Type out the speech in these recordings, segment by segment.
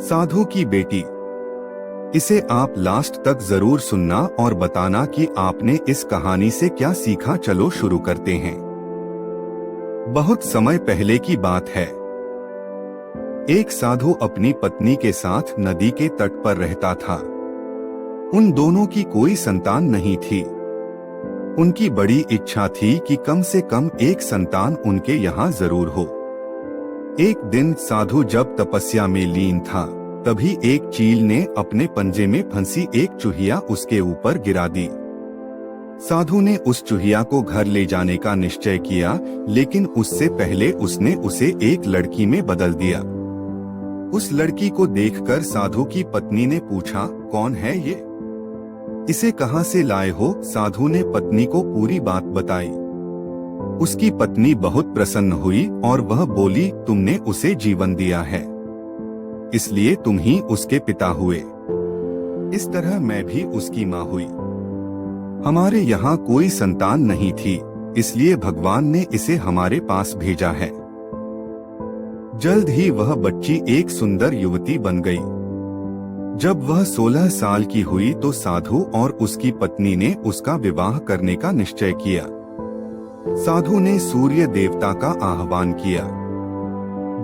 साधु की बेटी। इसे आप लास्ट तक जरूर सुनना और बताना कि आपने इस कहानी से क्या सीखा। चलो शुरू करते हैं। बहुत समय पहले की बात है। एक साधु अपनी पत्नी के साथ नदी के तट पर रहता था। उन दोनों की कोई संतान नहीं थी। उनकी बड़ी इच्छा थी कि कम से कम एक संतान उनके यहाँ जरूर हो। एक दिन साधु जब तपस्या में लीन था, तभी एक चील ने अपने पंजे में फंसी एक चूहिया उसके ऊपर गिरा दी। साधु ने उस चूहिया को घर ले जाने का निश्चय किया, लेकिन उससे पहले उसने उसे एक लड़की में बदल दिया। उस लड़की को देखकर साधु की पत्नी ने पूछा, कौन है ये? इसे कहाँ से लाए हो? साधु ने पत्नी को पूरी बात बताई। उसकी पत्नी बहुत प्रसन्न हुई और वह बोली, तुमने उसे जीवन दिया है, इसलिए तुम ही उसके पिता हुए। इस तरह मैं भी उसकी माँ हुई। हमारे यहाँ कोई संतान नहीं थी, इसलिए भगवान ने इसे हमारे पास भेजा है। जल्द ही वह बच्ची एक सुंदर युवती बन गई। जब वह 16 साल की हुई तो साधु और उसकी पत्नी ने उसका विवाह करने का निश्चय किया। साधु ने सूर्य देवता का आह्वान किया।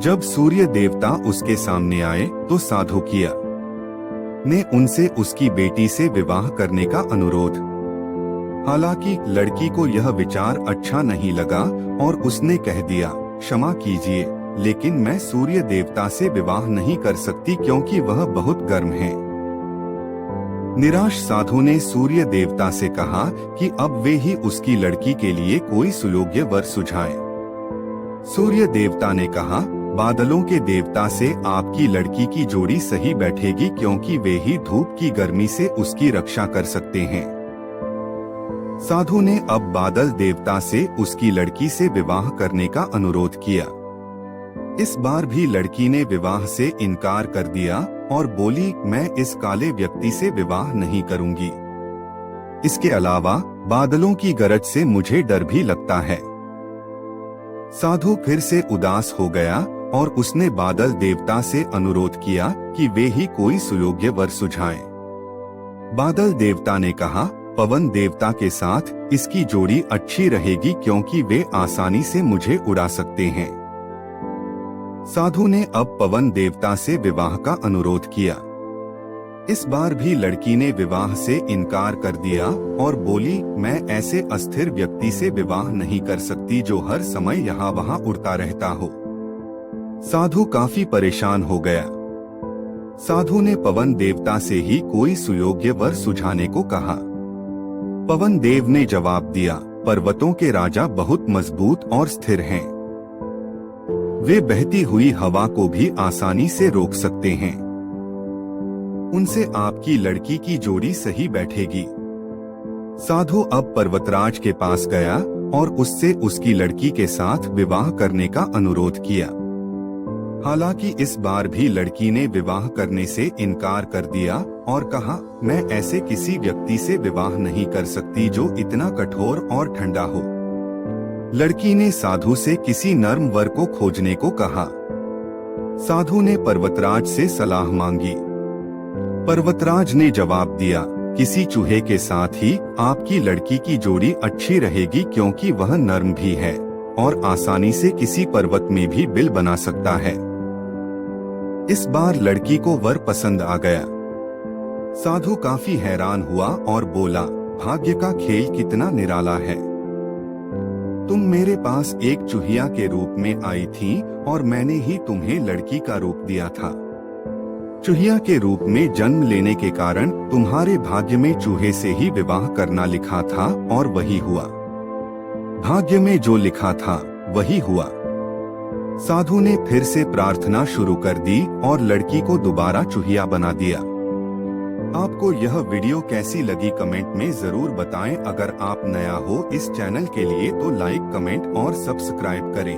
जब सूर्य देवता उसके सामने आए तो साधु किया ने उनसे उसकी बेटी से विवाह करने का अनुरोध। हालांकि लड़की को यह विचार अच्छा नहीं लगा और उसने कह दिया, क्षमा कीजिए, लेकिन मैं सूर्य देवता से विवाह नहीं कर सकती क्योंकि वह बहुत गर्म है। निराश साधु ने सूर्य देवता से कहा कि अब वे ही उसकी लड़की के लिए कोई सुयोग्य वर सुझाएं। सूर्य देवता ने कहा, बादलों के देवता से आपकी लड़की की जोड़ी सही बैठेगी क्योंकि वे ही धूप की गर्मी से उसकी रक्षा कर सकते हैं। साधु ने अब बादल देवता से उसकी लड़की से विवाह करने का अनुरोध किया। इस बार भी लड़की ने विवाह से इनकार कर दिया और बोली, मैं इस काले व्यक्ति से विवाह नहीं करूंगी। इसके अलावा बादलों की गरज से मुझे डर भी लगता है। साधु फिर से उदास हो गया और उसने बादल देवता से अनुरोध किया कि वे ही कोई सुयोग्य वर सुझाएं। बादल देवता ने कहा, पवन देवता के साथ इसकी जोड़ी अच्छी रहेगी क्योंकि वे आसानी से मुझे उड़ा सकते हैं। साधु ने अब पवन देवता से विवाह का अनुरोध किया। इस बार भी लड़की ने विवाह से इनकार कर दिया और बोली, मैं ऐसे अस्थिर व्यक्ति से विवाह नहीं कर सकती जो हर समय यहाँ वहाँ उड़ता रहता हो। साधु काफी परेशान हो गया। साधु ने पवन देवता से ही कोई सुयोग्य वर सुझाने को कहा। पवन देव ने जवाब दिया, पर्वतों के राजा बहुत मजबूत और स्थिर हैं। वे बहती हुई हवा को भी आसानी से रोक सकते हैं। उनसे आपकी लड़की की जोड़ी सही बैठेगी। साधु अब पर्वतराज के पास गया और उससे उसकी लड़की के साथ विवाह करने का अनुरोध किया। हालांकि इस बार भी लड़की ने विवाह करने से इनकार कर दिया और कहा, मैं ऐसे किसी व्यक्ति से विवाह नहीं कर सकती जो इतना कठोर और ठंडा हो। लड़की ने साधु से किसी नर्म वर को खोजने को कहा। साधु ने पर्वतराज से सलाह मांगी। पर्वतराज ने जवाब दिया, किसी चूहे के साथ ही आपकी लड़की की जोड़ी अच्छी रहेगी क्योंकि वह नर्म भी है और आसानी से किसी पर्वत में भी बिल बना सकता है। इस बार लड़की को वर पसंद आ गया। साधु काफी हैरान हुआ और बोला, भाग्य का खेल कितना निराला है। तुम मेरे पास एक चूहिया के रूप में आई थी और मैंने ही तुम्हें लड़की का रूप दिया था। चूहिया के रूप में जन्म लेने के कारण तुम्हारे भाग्य में चूहे से ही विवाह करना लिखा था और वही हुआ। भाग्य में जो लिखा था वही हुआ। साधु ने फिर से प्रार्थना शुरू कर दी और लड़की को दोबारा चूहिया बना दिया। आपको यह वीडियो कैसी लगी कमेंट में जरूर बताएं। अगर आप नया हो इस चैनल के लिए तो लाइक, कमेंट और सब्सक्राइब करें।